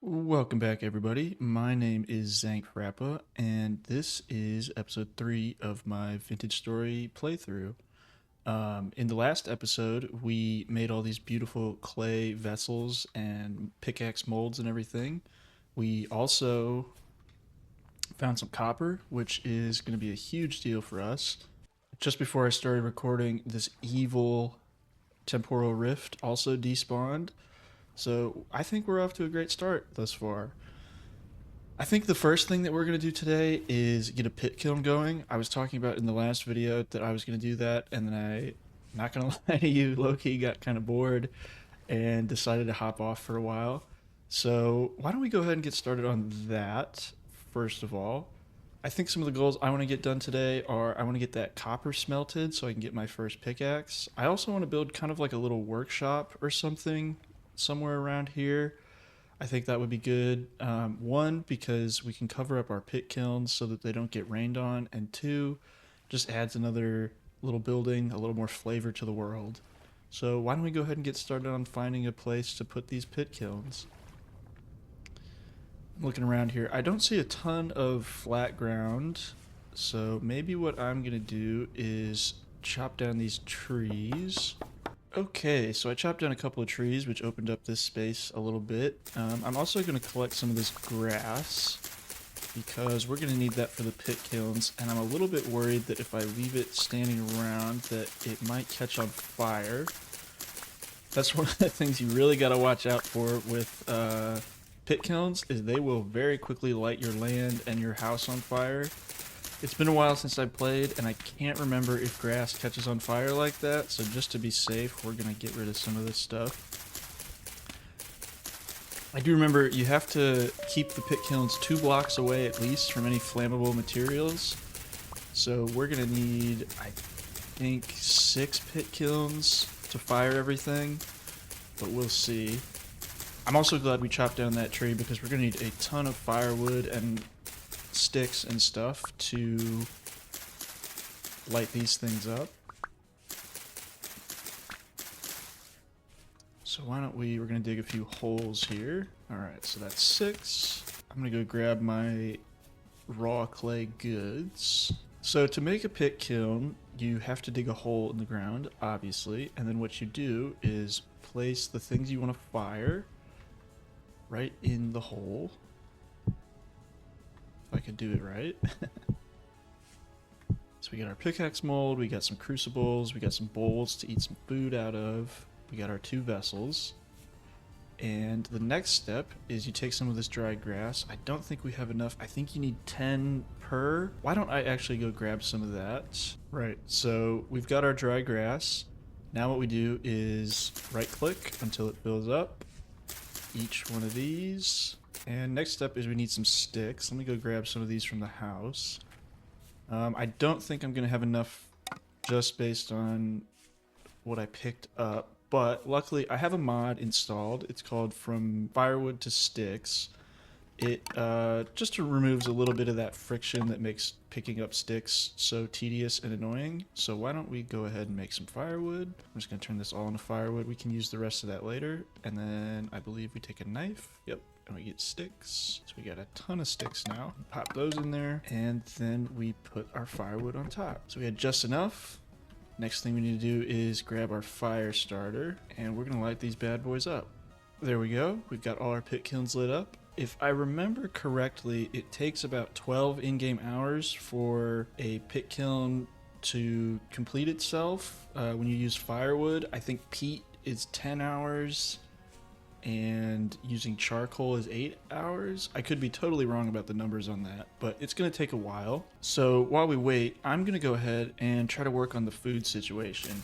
Welcome back, everybody. My name is Zank Rappa, and this is episode 3 of my Vintage Story playthrough. In the last episode, we made all these beautiful clay vessels and pickaxe molds and everything. We also found some copper, which is going to be a huge deal for us. Just before I started recording, this evil temporal rift also despawned. So I think we're off to a great start thus far. I think the first thing that we're going to do today is get a pit kiln going. I was talking about in the last video that I was going to do that, and then not going to lie to you, low-key got kind of bored and decided to hop off for a while. So why don't we go ahead and get started on that first of all. I think some of the goals I want to get done today are I want to get that copper smelted so I can get my first pickaxe. I also want to build kind of like a little workshop or something somewhere around here. I think that would be good. One, because we can cover up our pit kilns so that they don't get rained on, and two, just adds another little building, a little more flavor to the world. So why don't we go ahead and get started on finding a place to put these pit kilns? I'm looking around here. I don't see a ton of flat ground, so maybe what I'm gonna do is chop down these trees. Okay, so I chopped down a couple of trees, which opened up this space a little bit. I'm also going to collect some of this grass, because we're going to need that for the pit kilns, and I'm a little bit worried that if I leave it standing around, that it might catch on fire. That's one of the things you really got to watch out for with pit kilns, is they will very quickly light your land and your house on fire. It's been a while since I played, and I can't remember if grass catches on fire like that, so just to be safe, we're going to get rid of some of this stuff. I do remember you have to keep the pit kilns 2 blocks away at least from any flammable materials. So we're going to need, I think, 6 pit kilns to fire everything, but we'll see. I'm also glad we chopped down that tree because we're going to need a ton of firewood and sticks and stuff to light these things up. So why don't we're going to dig a few holes here. Alright, so that's 6. I'm going to go grab my raw clay goods. So to make a pit kiln, you have to dig a hole in the ground, obviously, and then what you do is place the things you want to fire right in the hole. If I could do it right. So we got our pickaxe mold, we got some crucibles, we got some bowls to eat some food out of, we got our 2 vessels. And the next step is you take some of this dried grass. I don't think we have enough. I think you need 10 per. Why don't I actually go grab some of that? Right, so we've got our dry grass. Now what we do is right click until it fills up. Each one of these. And next step is we need some sticks. Let me go grab some of these from the house. I don't think I'm going to have enough just based on what I picked up. But luckily, I have a mod installed. It's called From Firewood to Sticks. It just removes a little bit of that friction that makes picking up sticks so tedious and annoying. So why don't we go ahead and make some firewood. I'm just going to turn this all into firewood. We can use the rest of that later. And then I believe we take a knife. Yep. And we get sticks. So we got a ton of sticks now. Pop those in there. And then we put our firewood on top. So we had just enough. Next thing we need to do is grab our fire starter, and we're going to light these bad boys up. There we go. We've got all our pit kilns lit up. If I remember correctly, it takes about 12 in-game hours for a pit kiln to complete itself when you use firewood. I think peat is 10 hours, and using charcoal is 8 hours. I could be totally wrong about the numbers on that, but it's going to take a while. So while we wait, I'm going to go ahead and try to work on the food situation.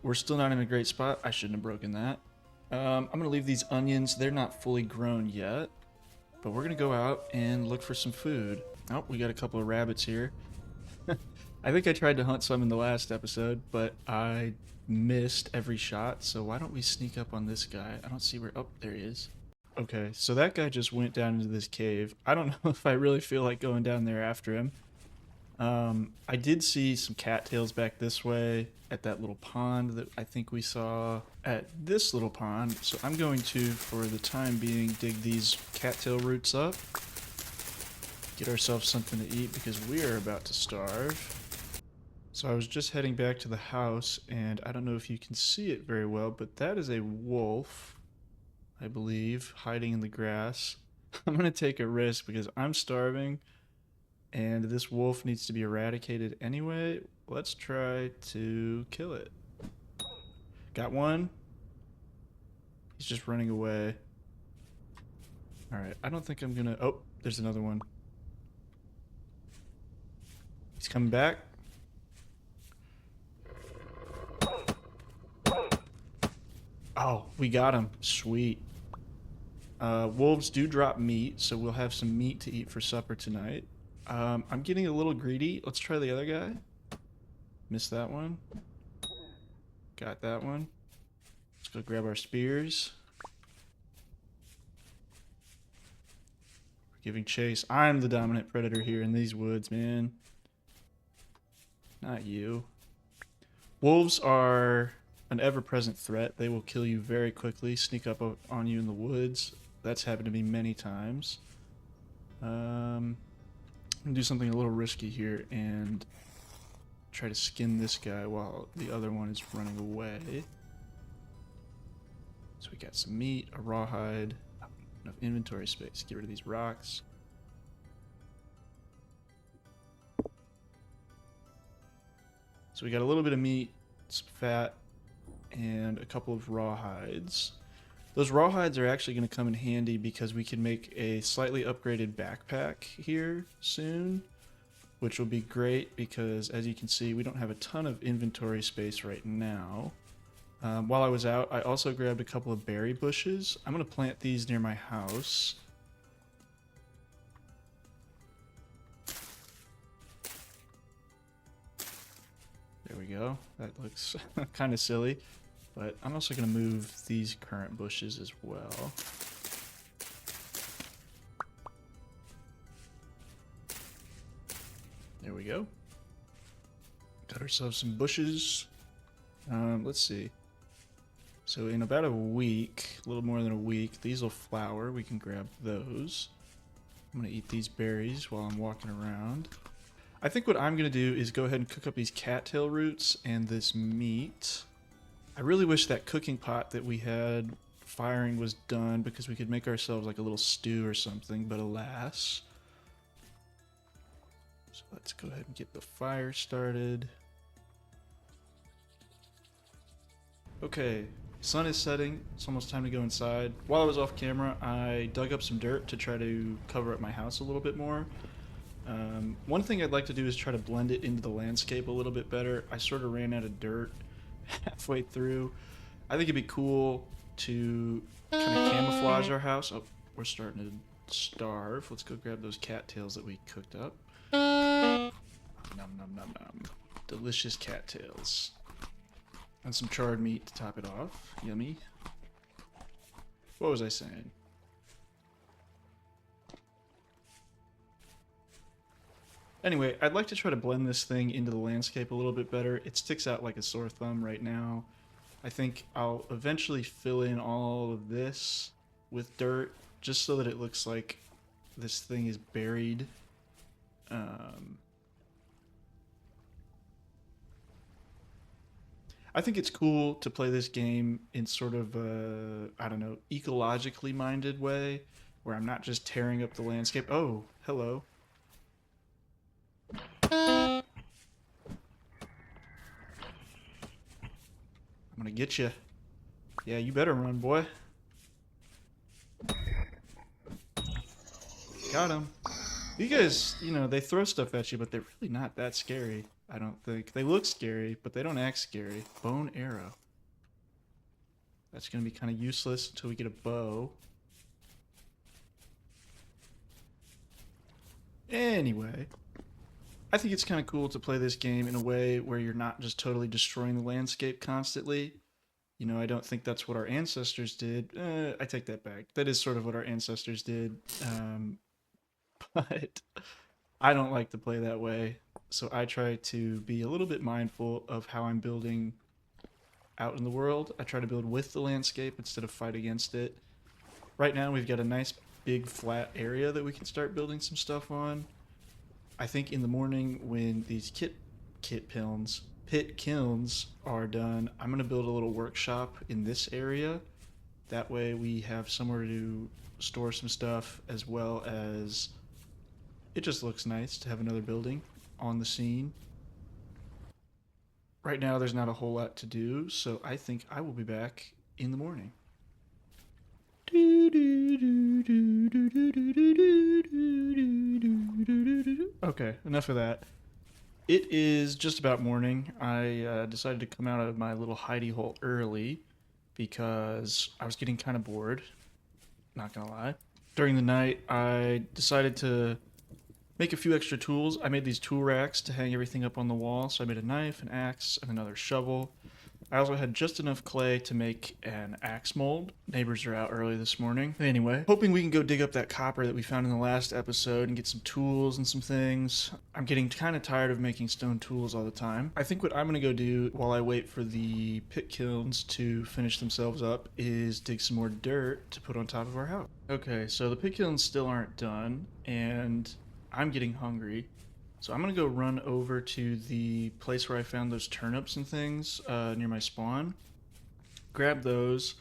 We're still not in a great spot. I shouldn't have broken that. I'm going to leave these onions. They're not fully grown yet, but we're going to go out and look for some food. Oh, we got a couple of rabbits here. I think I tried to hunt some in the last episode, but I missed every shot, so why don't we sneak up on this guy? I don't see where... Oh, there he is. Okay, so that guy just went down into this cave. I don't know if I really feel like going down there after him. I did see some cattails back this way at that little pond that I think we saw at this little pond. So I'm going to, for the time being, dig these cattail roots up. Get ourselves something to eat because we are about to starve. So I was just heading back to the house, and I don't know if you can see it very well, but that is a wolf, I believe, hiding in the grass. I'm going to take a risk because I'm starving, and this wolf needs to be eradicated anyway. Let's try to kill it. Got one. He's just running away. Alright, I don't think I'm going to... Oh, there's another one. He's coming back. Oh, we got him. Sweet. Wolves do drop meat, so we'll have some meat to eat for supper tonight. I'm getting a little greedy. Let's try the other guy. Missed that one. Got that one. Let's go grab our spears. We're giving chase. I'm the dominant predator here in these woods, man. Not you. Wolves are an ever-present threat. They will kill you very quickly, sneak up on you in the woods. That's happened to me many times. I'm gonna do something a little risky here and try to skin this guy while the other one is running away. So we got some meat, a rawhide, enough inventory space. Get rid of these rocks. So we got a little bit of meat, some fat, and a couple of rawhides. Those rawhides are actually going to come in handy because we can make a slightly upgraded backpack here soon, which will be great because, as you can see, we don't have a ton of inventory space right now. While I was out, I also grabbed a couple of berry bushes. I'm going to plant these near my house. There we go. That looks kind of silly. But I'm also going to move these current bushes as well. There we go. Got ourselves some bushes. Let's see. So in about a week, a little more than a week, these will flower. We can grab those. I'm going to eat these berries while I'm walking around. I think what I'm going to do is go ahead and cook up these cattail roots and this meat. I really wish that cooking pot that we had firing was done because we could make ourselves like a little stew or something, but alas. So let's go ahead and get the fire started. Okay, sun is setting. It's almost time to go inside. While I was off camera, I dug up some dirt to try to cover up my house a little bit more. One thing I'd like to do is try to blend it into the landscape a little bit better. I sort of ran out of dirt halfway through. I think it'd be cool to kind of camouflage our house. Oh, we're starting to starve. Let's go grab those cattails that we cooked up. Nom nom nom nom. Delicious cattails. And some charred meat to top it off. Yummy. What was I saying? Anyway, I'd like to try to blend this thing into the landscape a little bit better. It sticks out like a sore thumb right now. I think I'll eventually fill in all of this with dirt just so that it looks like this thing is buried. I think it's cool to play this game in sort of a, I don't know, ecologically minded way where I'm not just tearing up the landscape. Oh, hello. I'm gonna get you. Yeah, you better run, boy. Got him. You guys, you know, they throw stuff at you, but they're really not that scary, I don't think. They look scary, but they don't act scary. Bone arrow. That's gonna be kind of useless until we get a bow. Anyway. I think it's kind of cool to play this game in a way where you're not just totally destroying the landscape constantly. You know, I don't think that's what our ancestors did. I take that back. That is sort of what our ancestors did. But I don't like to play that way. so I try to be a little bit mindful of how I'm building out in the world. I try to build with the landscape instead of fight against it. Right now we've got a nice big flat area that we can start building some stuff on. I think in the morning when these pit kilns are done, I'm going to build a little workshop in this area. That way we have somewhere to store some stuff, as well as it just looks nice to have another building on the scene. Right now there's not a whole lot to do, so I think I will be back in the morning. Okay, enough of that. It is just about morning. I decided to come out of my little hidey hole early because I was getting kind of bored, not gonna lie. During the night, I decided to make a few extra tools. I made these tool racks to hang everything up on the wall, so I made a knife, an axe, and another shovel. I also had just enough clay to make an axe mold. Neighbors are out early this morning. Anyway, hoping we can go dig up that copper that we found in the last episode and get some tools and some things. I'm getting kind of tired of making stone tools all the time. I think what I'm going to go do while I wait for the pit kilns to finish themselves up is dig some more dirt to put on top of our house. Okay, so the pit kilns still aren't done, and I'm getting hungry. So I'm going to go run over to the place where I found those turnips and things near my spawn. Grab those.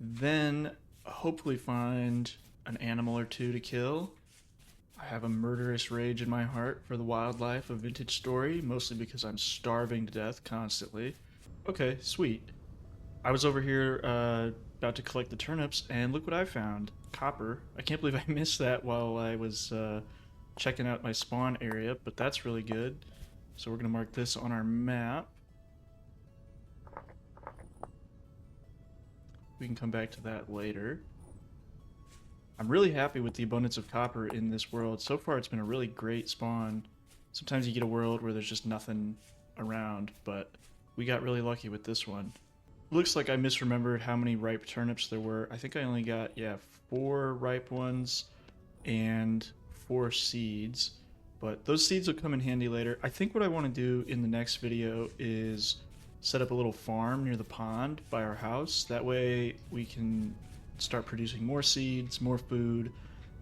Then hopefully find an animal or two to kill. I have a murderous rage in my heart for the wildlife of Vintage Story, mostly because I'm starving to death constantly. Okay, sweet. I was over here about to collect the turnips, and look what I found. Copper. I can't believe I missed that while I was checking out my spawn area, but that's really good. So we're going to mark this on our map. We can come back to that later. I'm really happy with the abundance of copper in this world. So far it's been a really great spawn. Sometimes you get a world where there's just nothing around, but we got really lucky with this one. Looks like I misremembered how many ripe turnips there were. I think I only got, 4 ripe ones and 4 seeds, but those seeds will come in handy later. I think what I want to do in the next video is set up a little farm near the pond by our house. That way we can start producing more seeds, more food,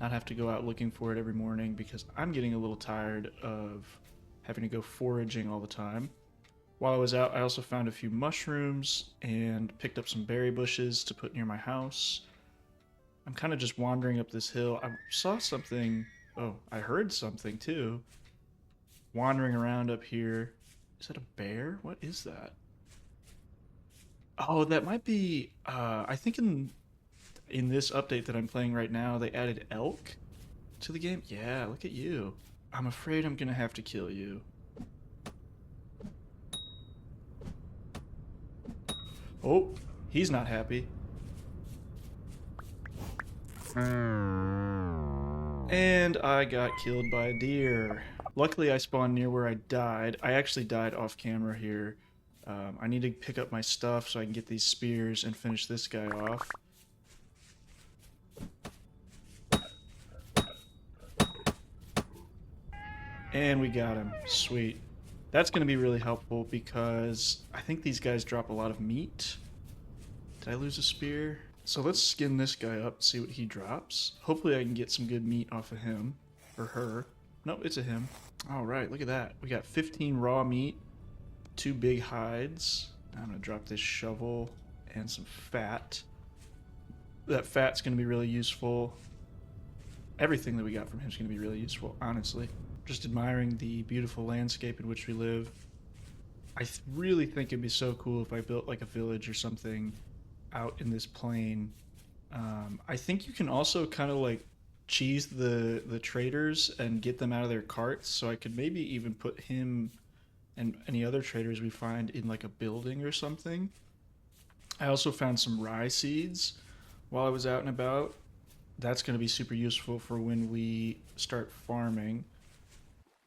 not have to go out looking for it every morning, because I'm getting a little tired of having to go foraging all the time. While I was out, I also found a few mushrooms and picked up some berry bushes to put near my house. I'm kind of just wandering up this hill. I saw something. Oh, I heard something too. Wandering around up here. Is that a bear? What is that? Oh, that might be, I think in this update that I'm playing right now, they added elk to the game. Yeah, look at you. I'm afraid I'm gonna have to kill you. Oh, he's not happy. And I got killed by a deer. Luckily I spawned near where I died. I actually died off camera here. I need to pick up my stuff so I can get these spears and finish this guy off. And we got him. Sweet. That's going to be really helpful because I think these guys drop a lot of meat. Did I lose a spear? So let's skin this guy up and see what he drops. Hopefully I can get some good meat off of him. Or her. Nope, it's a him. Alright, look at that. We got 15 raw meat, 2 big hides. I'm going to drop this shovel and some fat. That fat's going to be really useful. Everything that we got from him is going to be really useful, honestly. Just admiring the beautiful landscape in which we live. I really think it'd be so cool if I built like a village or something out in this plain. I think you can also kind of like cheese the traders and get them out of their carts, so I could maybe even put him and any other traders we find in like a building or something. I also found some rye seeds while I was out and about. That's going to be super useful for when we start farming.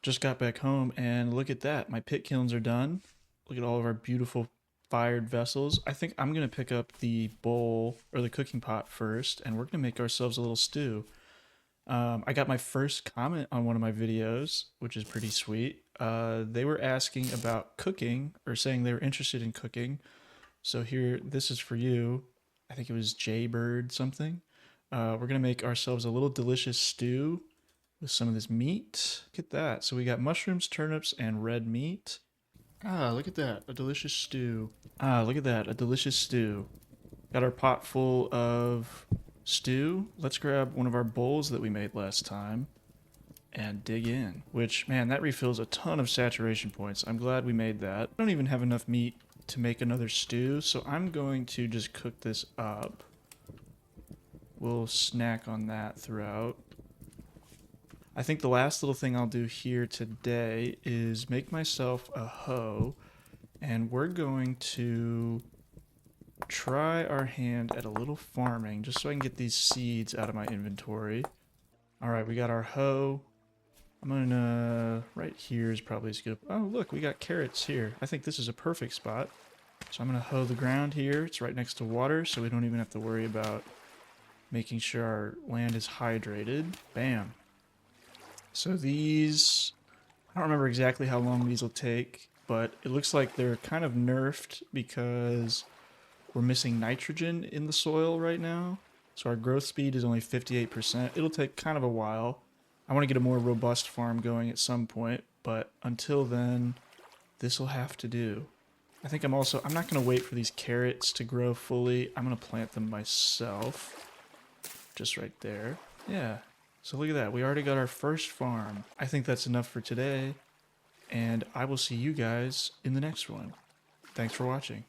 Just got back home and look at that. My pit kilns are done. Look at all of our beautiful fired vessels. I think I'm going to pick up the bowl or the cooking pot first, and we're going to make ourselves a little stew. I got my first comment on one of my videos, which is pretty sweet. They were asking about cooking, or saying they were interested in cooking. So here, this is for you. I think it was Jaybird something. We're gonna make ourselves a little delicious stew with some of this meat. Look at that. So we got mushrooms, turnips, and red meat. Ah, look at that. A delicious stew. Ah, look at that. A delicious stew. Got our pot full of stew. Let's grab one of our bowls that we made last time and dig in. Which, man, that refills a ton of saturation points. I'm glad we made that. I don't even have enough meat to make another stew, so I'm going to just cook this up. We'll snack on that throughout. I think the last little thing I'll do here today is make myself a hoe, and we're going to try our hand at a little farming just so I can get these seeds out of my inventory. Alright, we got our hoe. I'm gonna... right here is probably as good. Oh, look, we got carrots here. I think this is a perfect spot. So I'm gonna hoe the ground here. It's right next to water, so we don't even have to worry about making sure our land is hydrated. Bam. So these... I don't remember exactly how long these will take, but it looks like they're kind of nerfed because we're missing nitrogen in the soil right now. So our growth speed is only 58%. It'll take kind of a while. I want to get a more robust farm going at some point, but until then, this will have to do. I think I'm not going to wait for these carrots to grow fully. I'm going to plant them myself. Just right there. Yeah. So look at that. We already got our first farm. I think that's enough for today, and I will see you guys in the next one. Thanks for watching.